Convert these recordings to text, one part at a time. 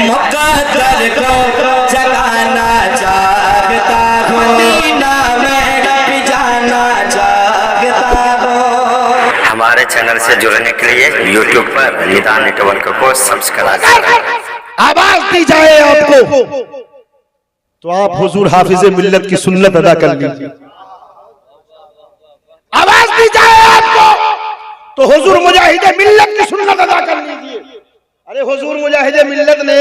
मुक़द्दर को जगाना चाहता हूँ, मदीना में भी जाना चाहता हूँ। हमारे चैनल से जुड़ने के लिए YouTube पर निदान नेटवर्क को सब्सक्राइब करें। आवाज दी जाए आपको तो आप हुजूर हाफिज़े मिल्लत की सुन्नत अदा कर लीजिए। आवाज दी जाए आपको तो हुजूर मुजाहिदे मिल्लत की सुन्नत अदा कर लीजिए। अरे हुजूर मुजाहिदे मिल्लत ने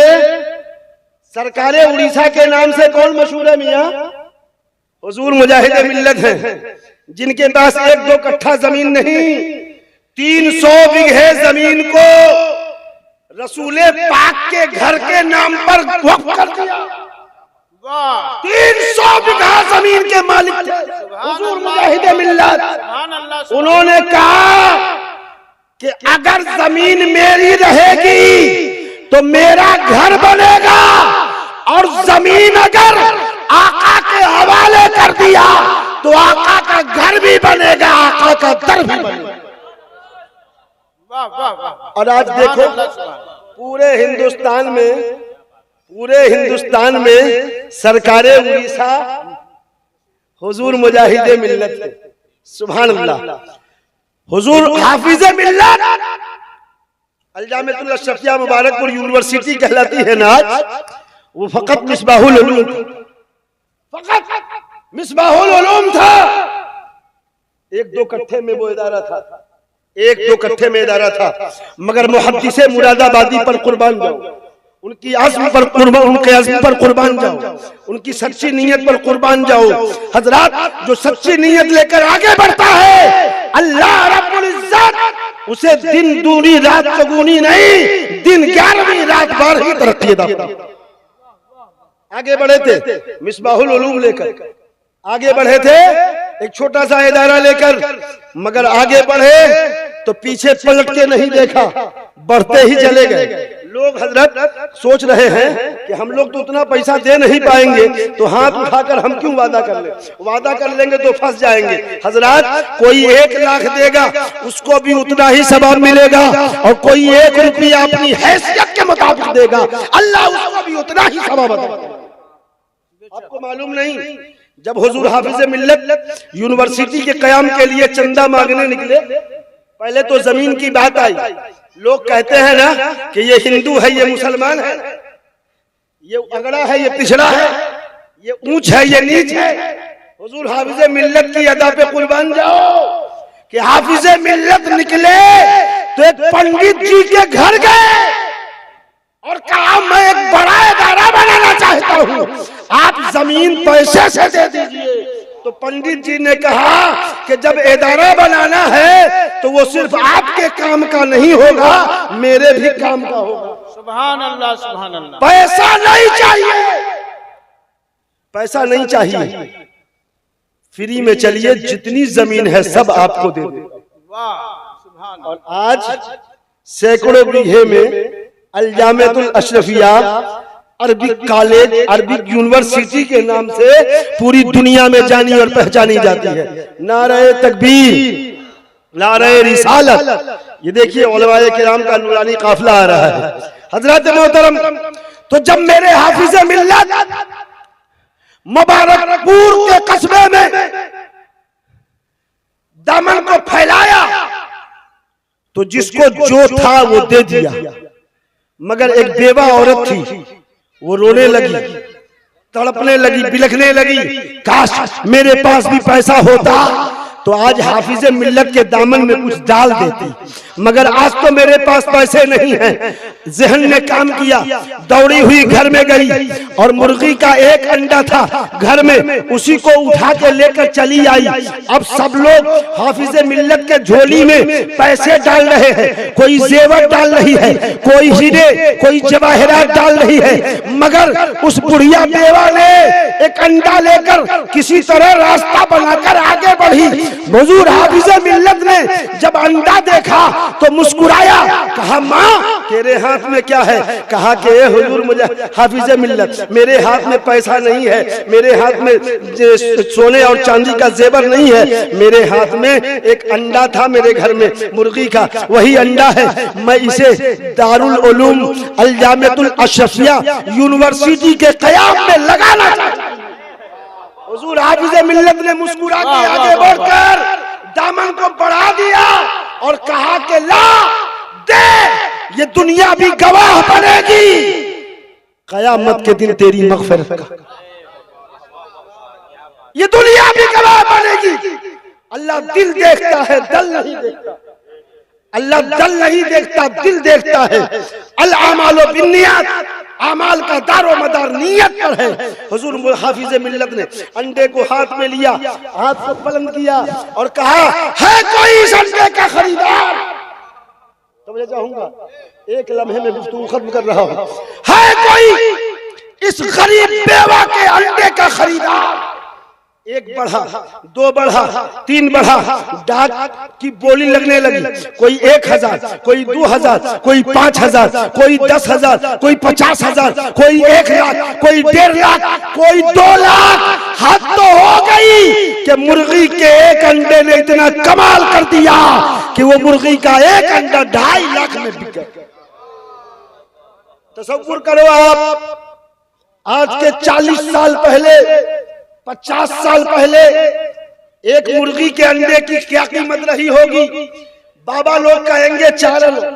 सरकारे उड़ीसा के नाम से कौन मशहूर है मियां? हुजूर मुजाहिदे मिल्लत हैं जिनके पास 1-2 कट्ठा जमीन नहीं, 300 बीघे जमीन को रसूले पाक के घर के नाम पर वक्फ कर दिया। 300 बीघा जमीन के मालिक थे हुजूर मुजाहिदे मिल्लत। उन्होंने कहा कि अगर जमीन मेरी रहेगी तो मेरा घर बनेगा, और जमीन अगर आका के हवाले कर दिया तो आका का घर भी बनेगा, आका का दर भी बनेगा। और आज देखो पूरे हिंदुस्तान में सरकारे उड़ीसा हुजूर मुजाहिदे मिल्लत है। सुभान अल्लाह। हुजूर हाफिज़े मिल्लत अल-जामिअतुल अशरफिया मुबारकपुर यूनिवर्सिटी कहलाती है ना आज, वो फकत मिसबाहुल उलूम था। 1-2 कट्ठे में वो इदारा था, 1-2 कट्ठे में इदारा था, मगर मुहद्दिसे मुरादाबादी पर कुर्बान जाओ, उनकी आज़्म पर कुर्बान, उनके आज़्म पर कुर्बान जाओ, उनकी सच्ची नीयत पर कुर्बान जाओ। हजरात, जो सच्ची नीयत लेकर आगे बढ़ता है अल्लाह रब्बुल इज्जत उसे दिन दूनी रात चौगुनी नहीं, दिन 11वीं रात 12 तरक्की देता। आगे बढ़े थे मिसबाहुल उलूम लेकर, आगे बढ़े थे एक छोटा सा इदारा लेकर, मगर आगे बढ़े तो पीछे पलट के नहीं देखा, बढ़ते ही चले गए। लोग हजरत सोच रहे हैं कि हम लोग तो उतना पैसा दे नहीं पाएंगे, तो हाथ उठाकर हम क्यों वादा कर ले, वादा कर लेंगे तो फंस जाएंगे। हजरत, कोई 1 लाख देगा उसको भी उतना ही सवाब मिलेगा, और कोई 1 रुपया अपनी हैसियत के मुताबिक देगा, अल्लाह उसको भी उतना ही सवाब देगा। आपको मालूम नहीं, जब हुजूर हाफिज़े मिल्लत यूनिवर्सिटी के कयाम के लिए चंदा मांगने निकले, पहले तो जमीन की बात आई। लोग कहते हैं ना कि ये हिंदू है, ये मुसलमान है, ये अगड़ा है, ये पिछड़ा है, ये ऊंच है, ये नीच है। हुजूर हाफिज़े मिल्लत की अदा पे कुर्बान जाओ कि हाफिज़े मिल्लत निकले तो एक पंडित जी के घर गए और कहा मैं एक बड़ा इदारा बनाना चाहता हूँ, आप जमीन पैसे से दे दीजिए। तो पंडित जी ने कहा कि जब इदारा बनाना है तो वो सिर्फ आपके काम का नहीं होगा, मेरे भी काम का होगा। सुभान अल्लाह, सुभान अल्लाह। पैसा नहीं चाहिए, पैसा नहीं चाहिए, फ्री में चलिए, जितनी जमीन है सब आपको दे दे। और आज सैकड़ों बीघे में Al-Jamiatul Ashrafia Arabic college, Arabic university के नाम से पूरी दुनिया में जानी और पहचानी जाती है। नारे तकबीर, नारे रिसालत। ये देखिए उलमाए किराम का नूरानी काफिला आ रहा है। हजरत मोहतरम, तो जब मेरे हाफिज़े मिल्लत मुबारकपुर के कस्बे में दामन को फैलाया तो जिसको जो था वो दे दिया, मगर एक बेवा औरत थी, वो रोने लगी, तड़पने लगी, बिलखने लगी, काश मेरे पास भी पैसा होता तो आज हाफिज़े मिल्लत के दामन में कुछ डाल देती, मगर आज तो मेरे पास पैसे नहीं हैं। ज़हन ने काम किया, दौड़ी हुई घर में गई और मुर्गी का एक अंडा था घर में, उसी को उठा के लेकर चली आई। अब सब लोग हाफिज़े मिल्लत के झोली में पैसे डाल रहे हैं, कोई जेवर डाल रही है, कोई हीरे, कोई जवाहरात डाल रही है, मगर उस बुढ़िया बेवा ने एक अंडा लेकर किसी तरह रास्ता बनाकर आगे बढ़ी। हुजूर हाफिज़े मिल्लत ने जब अंडा देखा तो मुस्कुराया, कहा माँ तेरे हाथ में क्या है? कहा कि ए हुजूर मुझे हाफिज मिल्लत, मेरे हाथ में पैसा नहीं है, मेरे हाथ में सोने और चांदी का जेवर नहीं है, मेरे हाथ में एक अंडा था मेरे घर में मुर्गी का, वही अंडा है, मैं इसे दारुल उलूम अल जामिअतुल अशरफिया यूनिवर्सिटी के कयाम में लगाना चाहता हूं। हुजूर हाफिज मिल्लत ने मुस्कुरा के आगे बढ़कर दामन को बढ़ा दिया और कहा कि ला दे, ये दुनिया भी गवाह बनेगी कयामत के दिन तेरी मगफिरत का, ये दुनिया भी गवाह बनेगी। अल्लाह दिल देखता है, दल नहीं देखता। अल्लाह दल नहीं देखता, दिल देखता है। अल आमालो बिन्नियात, आमाल का दारो मदार नियत पर है। हुजूर हाफिज मिल्लत ने अंडे को हाथ में लिया, हाथ को बुलंद किया और कहा, है कोई इस अंडे का खरीदार? तो मैं चाहूंगा एक लम्हे में गुफ्तगू खत्म कर रहा हूं। है कोई इस गरीब बेवा के अंडे का खरीदार? एक बढ़ा, दो बढ़ा, तीन बढ़ा, डाक की बोली लगने लगी। कोई 1000, कोई 2000, कोई 5000, कोई 10,000, कोई 50,000, कोई 1 लाख, कोई 1.5 लाख, कोई 2 लाख। हद तो हो गई कि मुर्गी के एक अंडे ने इतना कमाल कर दिया कि वो मुर्गी का एक अंडा 2.5 लाख में बिक गया। तसव्वुर करो आप, आज के 40 साल पहले, 50 साल पहले एक मुर्गी के अंडे की क्या कीमत रही होगी? बाबा लोग कहेंगे 4 आना,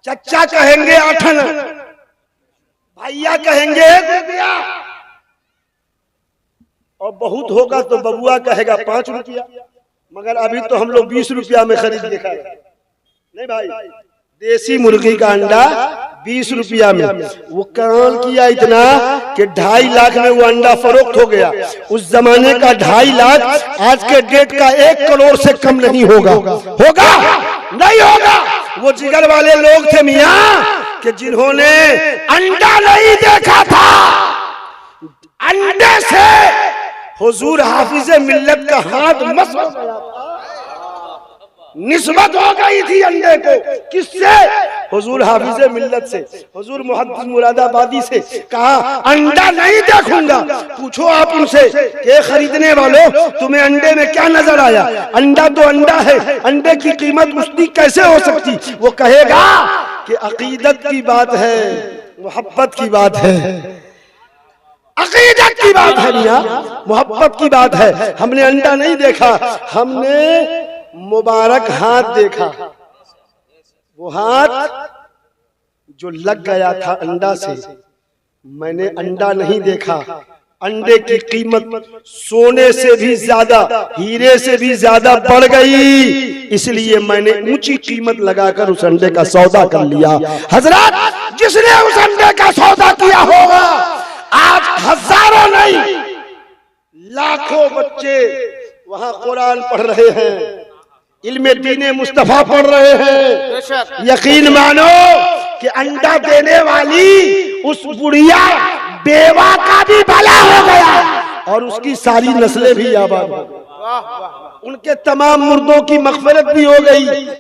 चच्चा कहेंगे 8 आना, भैया कहेंगे 1 रुपया, और बहुत होगा तो बबुआ कहेगा 5 रुपया। मगर अभी तो हम लोग 20 रुपया में खरीद के खाए। नहीं भाई, देसी मुर्गी का अंडा 20 रुपया में। वो कमाल किया इतना कि 2.5 लाख में वो अंडा फरोख्त हो गया। उस जमाने का 2.5 लाख आज के डेट का 1 करोड़ से कम नहीं होगा। होगा? नहीं होगा। वो जिगर वाले लोग थे मियां कि जिन्होंने अंडा नहीं देखा था, अंडे से हुजूर हाफिज मिल्लत का हाथ मस हो गया था। निस्बत हो गई थी अंडे को। किससे? हुजूर हाफिज मिल्लत से, हुजूर मुहद्दिस मुरादाबादी से। कहा अंडा नहीं देखूंगा। पूछो आप उनसे कि खरीदने वालों तुम्हें अंडे में क्या नजर आया? अंडा तो अंडा है, अंडे की कीमत उसकी कैसे हो सकती? वो कहेगा कि अकीदत की बात है, मोहब्बत की बात है, अकीदत की बात है मियां, मोहब्बत की बात है। हमने अंडा नहीं देखा, हमने मुबारक हाथ देखा। वो हाथ जो लग गया था अंडा से। मैंने अंडा नहीं देखा। अंडे की कीमत सोने से भी ज्यादा, हीरे से भी ज्यादा बढ़ गई, इसलिए मैंने ऊंची कीमत लगाकर उस अंडे का सौदा कर लिया। हजरत, जिसने उस अंडे का सौदा किया होगा, आज हजारों नहीं लाखों बच्चे वहां कुरान पढ़ रहे हैं, इल्मे दीने मुस्तफा पढ़ रहे हैं। यकीन मानो कि अंडा देने वाली उस बुढ़िया बेवा का भी भला हो गया और उसकी सारी नस्लें भी आबाद हो गई। उनके तमाम मुर्दों की मगफिरत भी हो गई।